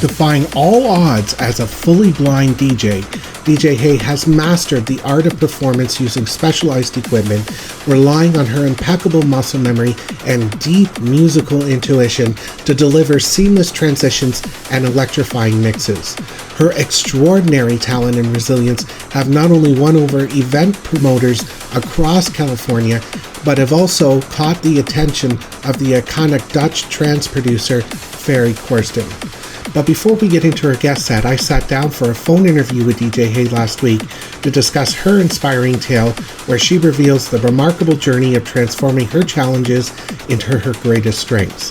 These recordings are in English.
Defying all odds as a fully blind DJ, DJ Hay has mastered the art of performance using specialized equipment, relying on her impeccable muscle memory and deep musical intuition to deliver seamless transitions and electrifying mixes. Her extraordinary talent and resilience have not only won over event promoters across California, but have also caught the attention of the iconic Dutch trance producer Ferry Corsten. But before we get into her guest set, I sat down for a phone interview with DJ Hay last week to discuss her inspiring tale, where she reveals the remarkable journey of transforming her challenges into her greatest strengths.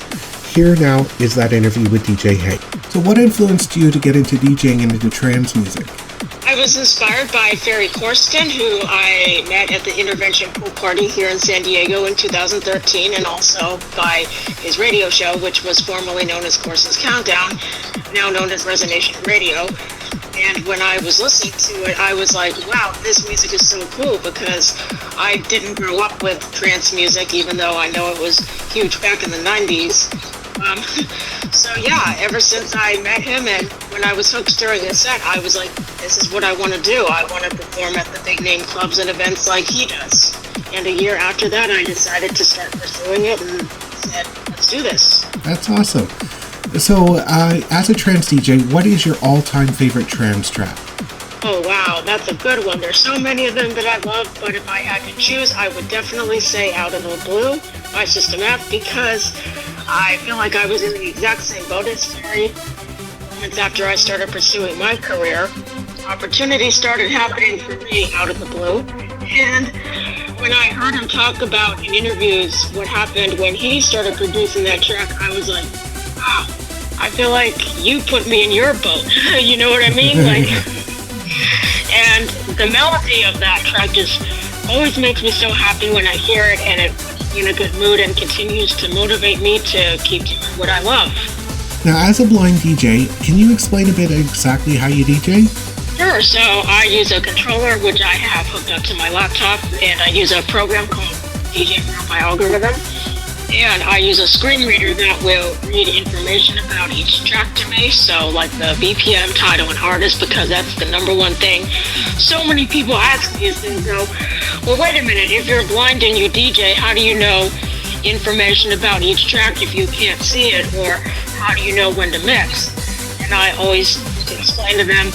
Here now is that interview with DJ Hay. So what influenced you to get into DJing and into trance music? I was inspired by Ferry Corsten, who I met at the Intervention Pool Party here in San Diego in 2013, and also by his radio show, which was formerly known as Corsten's Countdown, now known as Resonation Radio. And when I was listening to it, I was like, wow, this music is so cool, because I didn't grow up with trance music, even though I know it was huge back in the 90s. So yeah, ever since I met him and when I was hooked during his set, I was like, this is what I want to do. I want to perform at the big name clubs and events like he does. And a year after that, I decided to start pursuing it and said, let's do this. That's awesome. So as a trance DJ, what is your all-time favorite trance track? Oh wow, that's a good one. There's so many of them that I love, but if I had to choose, I would definitely say Out of the Blue by System F, because I feel like I was in the exact same boat as Ferry. Moments after I started pursuing my career, opportunities started happening for me out of the blue. And when I heard him talk about in interviews what happened when he started producing that track, I was like, wow, I feel like you put me in your boat. You know what I mean? And the melody of that track just always makes me so happy when I hear it, and it puts me in a good mood and continues to motivate me to keep doing what I love. Now, as a blind DJ, can you explain a bit exactly how you DJ? Sure. So I use a controller, which I have hooked up to my laptop, and I use a program called DJ by Algorithm. And I use a screen reader that will read information about each track to me. So like the BPM, title, and artist, because that's the number one thing so many people ask me is they go, well, wait a minute, if you're blind and you DJ, how do you know information about each track if you can't see it? Or how do you know when to mix? And I always explain to them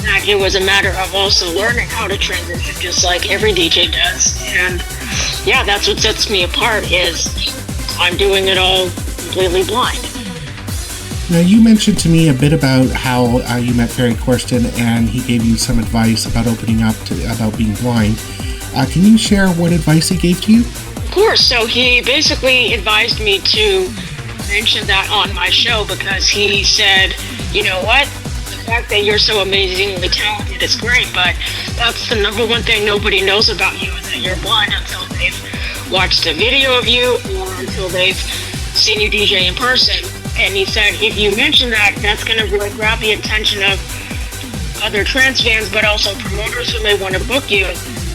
that it was a matter of also learning how to transition, just like every DJ does. And yeah, that's what sets me apart, is I'm doing it all completely blind. Now, you mentioned to me a bit about how you met Ferry Corsten and he gave you some advice about opening up about being blind. Can you share what advice he gave to you? Of course. So he basically advised me to mention that on my show, because he said, you know what? The fact that you're so amazingly talented is great, but that's the number one thing nobody knows about you, is that you're blind until they've watched a video of you or until they've seen you DJ in person. And he said, if you mention that, that's going to really grab the attention of other trance fans, but also promoters who may want to book you.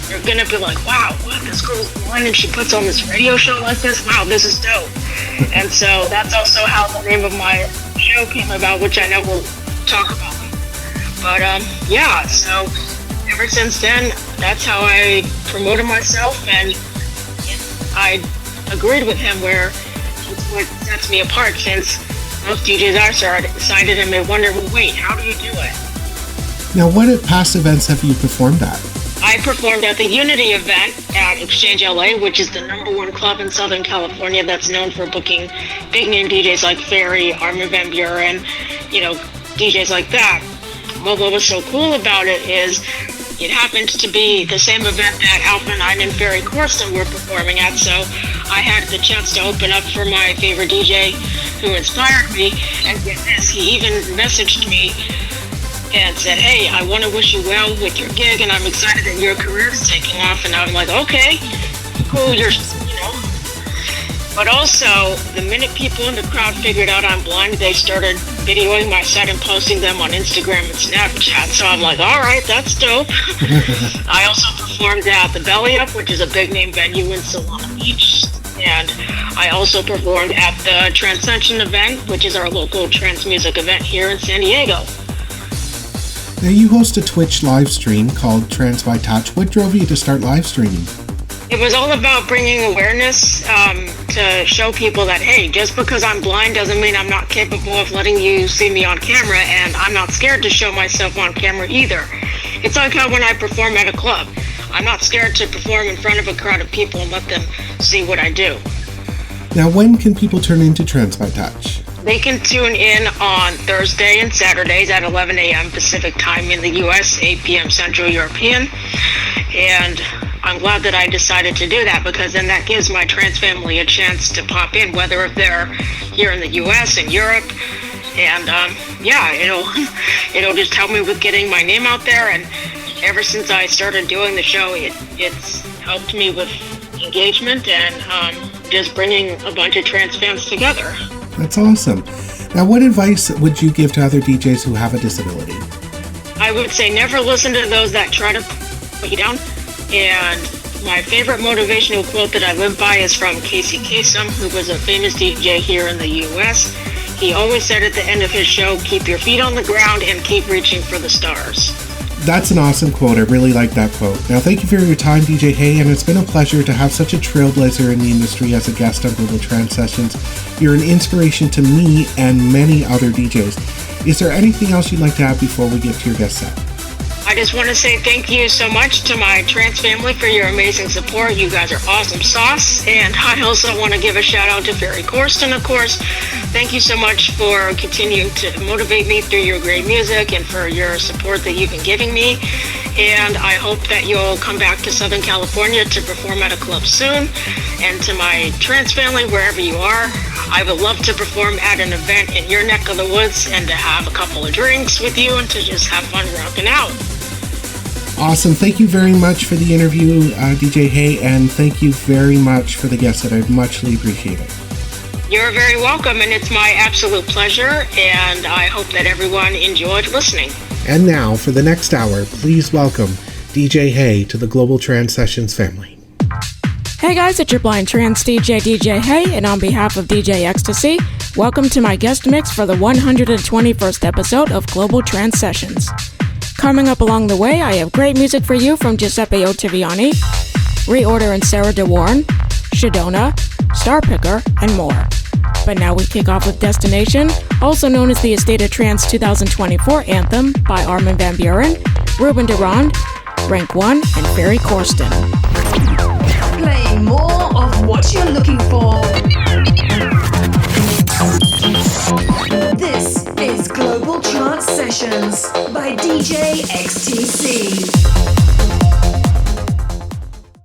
They're going to be like, wow, what, this girl's blind and she puts on this radio show like this? Wow, this is dope. And so that's also how the name of my show came about, which I know we'll talk about. But yeah, so ever since then, that's how I promoted myself, and I agreed with him where it's what sets me apart, since most DJs I started and may wonder, well, wait, how do you do it? Now, what past events have you performed at? I performed at the Unity event at Exchange LA, which is the #1 club in Southern California that's known for booking big name DJs like Ferry, Armin van Buuren, you know, DJs like that. Well, what was so cool about it is it happened to be the same event that Alpha 9 and Ferry Corsten were performing at, so I had the chance to open up for my favorite DJ who inspired me. And get this, he even messaged me and said, hey, I want to wish you well with your gig, and I'm excited that your career is taking off. And I'm like, okay, cool, you know. But also, the minute people in the crowd figured out I'm blind, they started videoing my set and posting them on Instagram and Snapchat. So I'm like, all right, that's dope. I also performed at the Belly Up, which is a big name venue in Solana Beach. And I also performed at the Transcension event, which is our local trance music event here in San Diego. Now, you host a Twitch live stream called Trance by Touch. What drove you to start live streaming? It was all about bringing awareness to show people that, hey, just because I'm blind doesn't mean I'm not capable of letting you see me on camera, and I'm not scared to show myself on camera either. It's like how when I perform at a club, I'm not scared to perform in front of a crowd of people and let them see what I do. Now, when can people turn into Trance by Touch? They can tune in on Thursday and Saturdays at 11 a.m. Pacific time in the U.S., 8 p.m. Central European. And I'm glad that I decided to do that, because then that gives my trance family a chance to pop in, whether if they're here in the U.S. and Europe. And it'll just help me with getting my name out there. And ever since I started doing the show, it's helped me with engagement and just bringing a bunch of trance fans together. That's awesome. Now, what advice would you give to other DJs who have a disability? I would say never listen to those that try to put you down. And my favorite motivational quote that I live by is from Casey Kasem, who was a famous DJ here in the U.S. He always said at the end of his show, keep your feet on the ground and keep reaching for the stars. That's an awesome quote. I really like that quote. Now, thank you for your time, DJ Hay, and it's been a pleasure to have such a trailblazer in the industry as a guest on Global Trance Sessions. You're an inspiration to me and many other DJs. Is there anything else you'd like to add before we get to your guest set? I just want to say thank you so much to my trance family for your amazing support. You guys are awesome sauce. And I also want to give a shout out to Ferry Corsten, of course. Thank you so much for continuing to motivate me through your great music and for your support that you've been giving me. And I hope that you'll come back to Southern California to perform at a club soon. And to my trance family, wherever you are, I would love to perform at an event in your neck of the woods and to have a couple of drinks with you and to just have fun rocking out. Awesome. Thank you very much for the interview, DJ Hay, and thank you very much for the guest that I muchly appreciate it. You're very welcome, and it's my absolute pleasure, and I hope that everyone enjoyed listening. And now, for the next hour, please welcome DJ Hay to the Global Trance Sessions family. Hey guys, it's your blind trance DJ Hay, and on behalf of DJ Ecstasy, welcome to my guest mix for the 121st episode of Global Trance Sessions. Coming up along the way, I have great music for you from Giuseppe Ottaviani, Reorder and Sarah DeWarren, Shadona, Starpicker, and more. But now we kick off with Destination, also known as the Estate of Trance 2024 anthem by Armin van Buuren, Ruben Durand, Rank 1, and Ferry Corsten. Playing more of what you're looking for. This is Global Trance Sessions by DJ XTC.